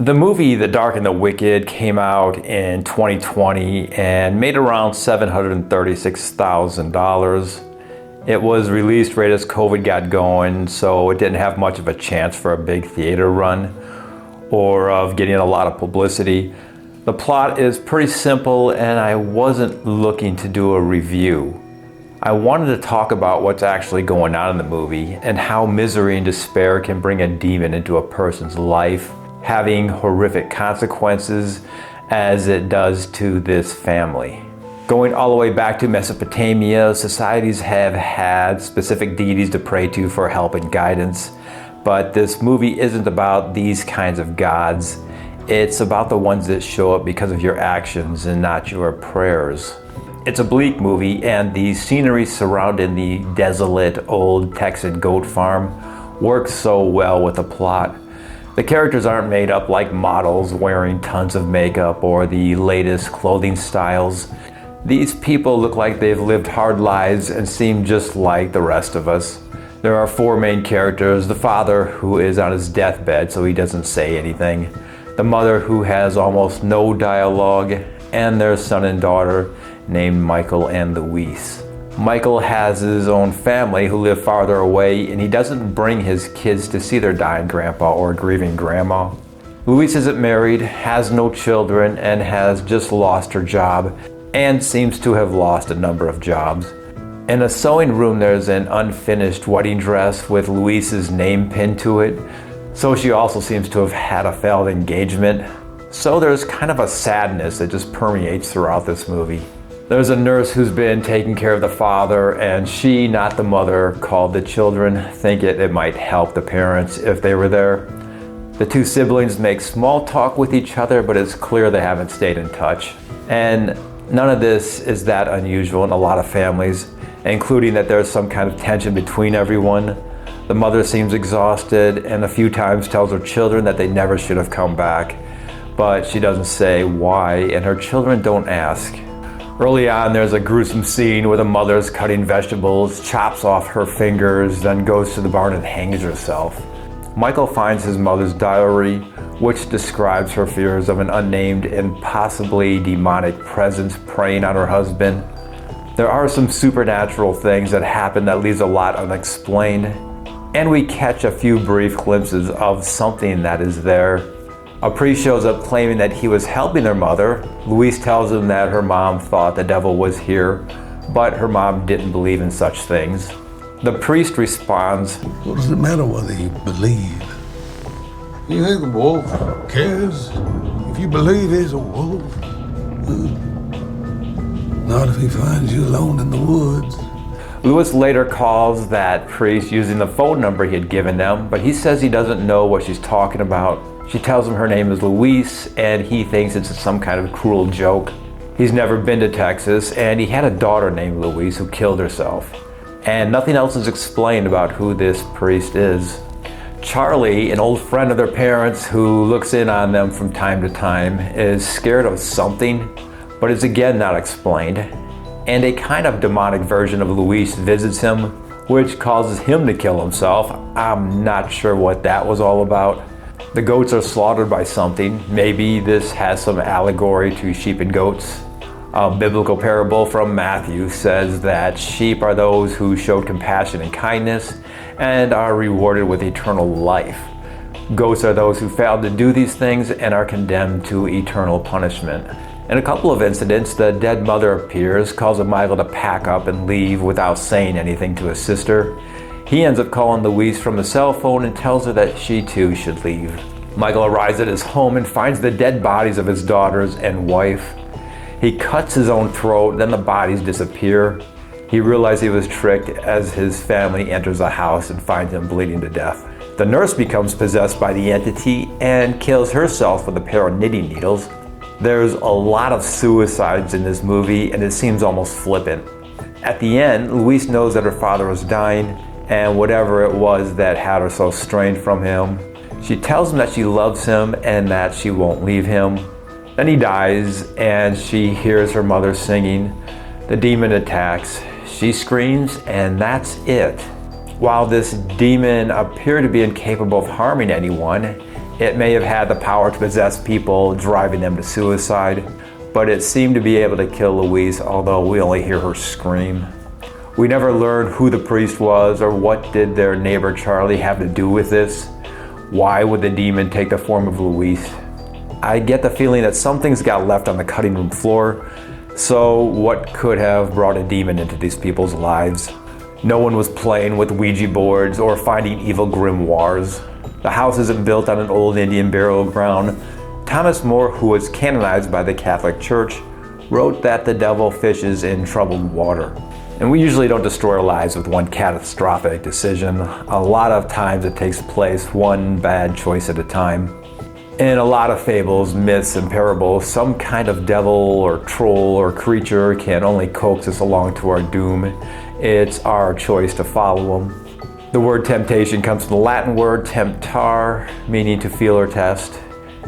The movie The Dark and the Wicked came out in 2020 and made around $736,000. It was released right as COVID got going, so it didn't have much of a chance for a big theater run or of getting a lot of publicity. The plot is pretty simple, and I wasn't looking to do a review. I wanted to talk about what's actually going on in the movie and how misery and despair can bring a demon into a person's life, having horrific consequences as it does to this family. Going all the way back to Mesopotamia, societies have had specific deities to pray to for help and guidance, but this movie isn't about these kinds of gods. It's about the ones that show up because of your actions and not your prayers. It's a bleak movie, and the scenery surrounding the desolate old Texan goat farm works so well with the plot. The characters aren't made up like models wearing tons of makeup or the latest clothing styles. These people look like they've lived hard lives and seem just like the rest of us. There are four main characters: the father, who is on his deathbed so he doesn't say anything, the mother, who has almost no dialogue, and their son and daughter named Michael and Louise. Michael has his own family who live farther away, and he doesn't bring his kids to see their dying grandpa or grieving grandma. Louise isn't married, has no children, and has just lost her job, and seems to have lost a number of jobs. In a sewing room, there's an unfinished wedding dress with Louise's name pinned to it, so she also seems to have had a failed engagement. So there's kind of a sadness that just permeates throughout this movie. There's a nurse who's been taking care of the father, and she, not the mother, called the children, think it might help the parents if they were there. The two siblings make small talk with each other, but it's clear they haven't stayed in touch. And none of this is that unusual in a lot of families, including that there's some kind of tension between everyone. The mother seems exhausted and a few times tells her children that they never should have come back, but she doesn't say why, and her children don't ask. Early on, there's a gruesome scene where the mother's cutting vegetables, chops off her fingers, then goes to the barn and hangs herself. Michael finds his mother's diary, which describes her fears of an unnamed and possibly demonic presence preying on her husband. There are some supernatural things that happen that leaves a lot unexplained, and we catch a few brief glimpses of something that is there. A priest shows up claiming that he was helping their mother. Louise tells him that her mom thought the devil was here, but her mom didn't believe in such things. The priest responds, "What does it matter whether you believe? You think the wolf cares if you believe he's a wolf? Not if he finds you alone in the woods." Louis later calls that priest using the phone number he had given them, but he says he doesn't know what she's talking about. She tells him her name is Louise, and he thinks it's some kind of cruel joke. He's never been to Texas, and he had a daughter named Louise who killed herself. And nothing else is explained about who this priest is. Charlie, an old friend of their parents who looks in on them from time to time, is scared of something, but is again not explained. And a kind of demonic version of Louise visits him, which causes him to kill himself. I'm not sure what that was all about. The goats are slaughtered by something. Maybe this has some allegory to sheep and goats. A biblical parable from Matthew says that sheep are those who showed compassion and kindness and are rewarded with eternal life. Goats are those who failed to do these things and are condemned to eternal punishment. In a couple of incidents, the dead mother appears, calls Michael to pack up and leave without saying anything to his sister. He ends up calling Louise from the cell phone and tells her that she too should leave. Michael arrives at his home and finds the dead bodies of his daughters and wife. He cuts his own throat, then the bodies disappear. He realizes he was tricked as his family enters the house and finds him bleeding to death. The nurse becomes possessed by the entity and kills herself with a pair of knitting needles. There's a lot of suicides in this movie, and it seems almost flippant. At the end, Louise knows that her father is dying, and whatever it was that had her so strained from him, she tells him that she loves him and that she won't leave him. Then he dies, and she hears her mother singing. The demon attacks. She screams, and that's it. While this demon appeared to be incapable of harming anyone, It may have had the power to possess people, driving them to suicide, but it seemed to be able to kill Louise, although we only hear her scream. We never learn who the priest was or what did their neighbor Charlie have to do with this. Why would the demon take the form of Louise? I get the feeling that some things got left on the cutting room floor. So what could have brought a demon into these people's lives? No one was playing with Ouija boards or finding evil grimoires. The house isn't built on an old Indian burial ground. Thomas More, who was canonized by the Catholic Church, wrote that the devil fishes in troubled water. And we usually don't destroy our lives with one catastrophic decision. A lot of times it takes place one bad choice at a time. In a lot of fables, myths, and parables, some kind of devil or troll or creature can only coax us along to our doom. It's our choice to follow them. The word temptation comes from the Latin word temptar, meaning to feel or test.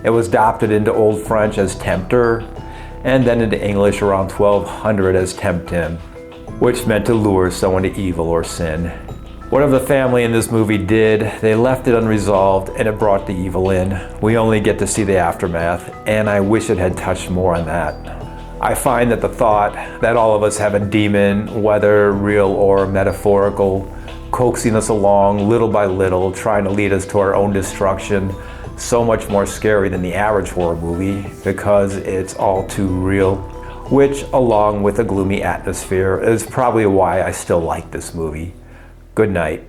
It was adopted into Old French as tempter, and then into English around 1200 as tempt him, which meant to lure someone to evil or sin. Whatever the family in this movie did, they left it unresolved and it brought the evil in. We only get to see the aftermath, and I wish it had touched more on that. I find that the thought that all of us have a demon, whether real or metaphorical, coaxing us along little by little, trying to lead us to our own destruction, so much more scary than the average horror movie because it's all too real, which, along with a gloomy atmosphere, is probably why I still like this movie. Good night.